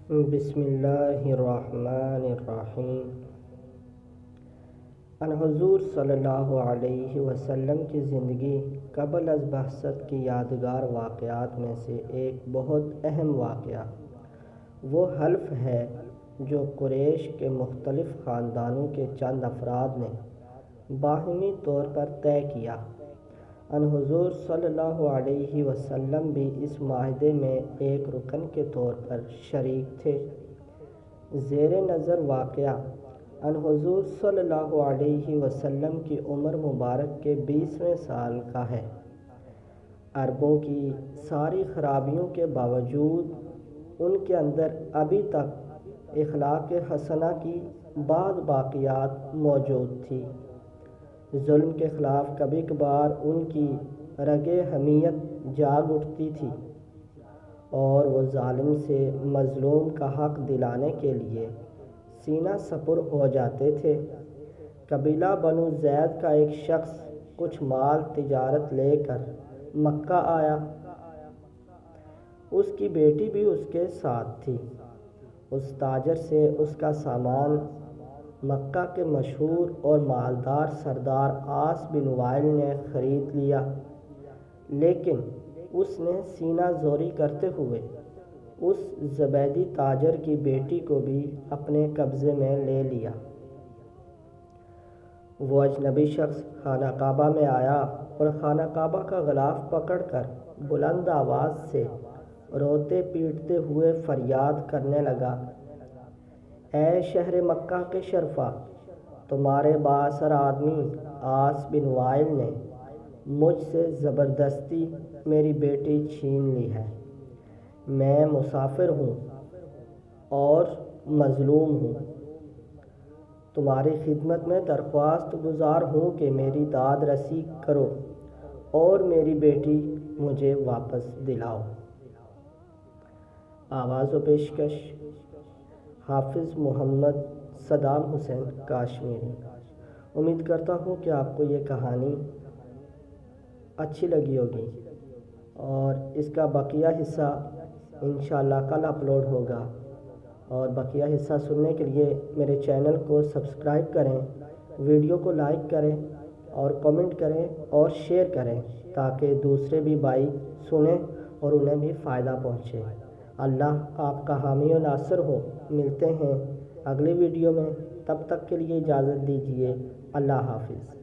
بسم اللہ الرحمن الرحیم۔ ان حضور صلی اللہ علیہ وسلم کی زندگی قبل از بعثت کی یادگار واقعات میں سے ایک بہت اہم واقعہ وہ حلف ہے جو قریش کے مختلف خاندانوں کے چند افراد نے باہمی طور پر طے کیا۔ ان حضور صلی اللہ علیہ وسلم بھی اس معاہدے میں ایک رکن کے طور پر شریک تھے۔ زیر نظر واقعہ ان حضور صلی اللہ علیہ وسلم کی عمر مبارک کے 20ویں سال کا ہے۔ عربوں کی ساری خرابیوں کے باوجود ان کے اندر ابھی تک اخلاق حسنہ کی بعض باقیات موجود تھی۔ ظلم کے خلاف کبھی کبھار ان کی رگ حمیت جاگ اٹھتی تھی اور وہ ظالم سے مظلوم کا حق دلانے کے لیے سینہ سپر ہو جاتے تھے۔ قبیلہ بنو زید کا ایک شخص کچھ مال تجارت لے کر مکہ آیا۔ اس کی بیٹی بھی اس کے ساتھ تھی۔ اس تاجر سے اس کا سامان مکہ کے مشہور اور مالدار سردار عاص بن وائل نے خرید لیا، لیکن اس نے سینہ زوری کرتے ہوئے اس زبیدی تاجر کی بیٹی کو بھی اپنے قبضے میں لے لیا۔ وہ اجنبی شخص خانہ کعبہ میں آیا اور خانہ کعبہ کا غلاف پکڑ کر بلند آواز سے روتے پیٹتے ہوئے فریاد کرنے لگا، اے شہر مکہ کے شرفا، تمہارے بااثر آدمی عاص بن وائل نے مجھ سے زبردستی میری بیٹی چھین لی ہے۔ میں مسافر ہوں اور مظلوم ہوں۔ تمہاری خدمت میں درخواست گزار ہوں کہ میری داد رسی کرو اور میری بیٹی مجھے واپس دلاؤ۔ آواز و پیشکش حافظ محمد صدام حسین کاشمیری۔ امید کرتا ہوں کہ آپ کو یہ کہانی اچھی لگی ہوگی اور اس کا بقیہ حصہ انشاءاللہ کل اپلوڈ ہوگا، اور بقیہ حصہ سننے کے لیے میرے چینل کو سبسکرائب کریں، ویڈیو کو لائک کریں اور کمنٹ کریں اور شیئر کریں تاکہ دوسرے بھی بھائی سنیں اور انہیں بھی فائدہ پہنچے۔ اللہ آپ کا حامی و ناصر ہو۔ ملتے ہیں اگلی ویڈیو میں، تب تک کے لیے اجازت دیجیے۔ اللہ حافظ۔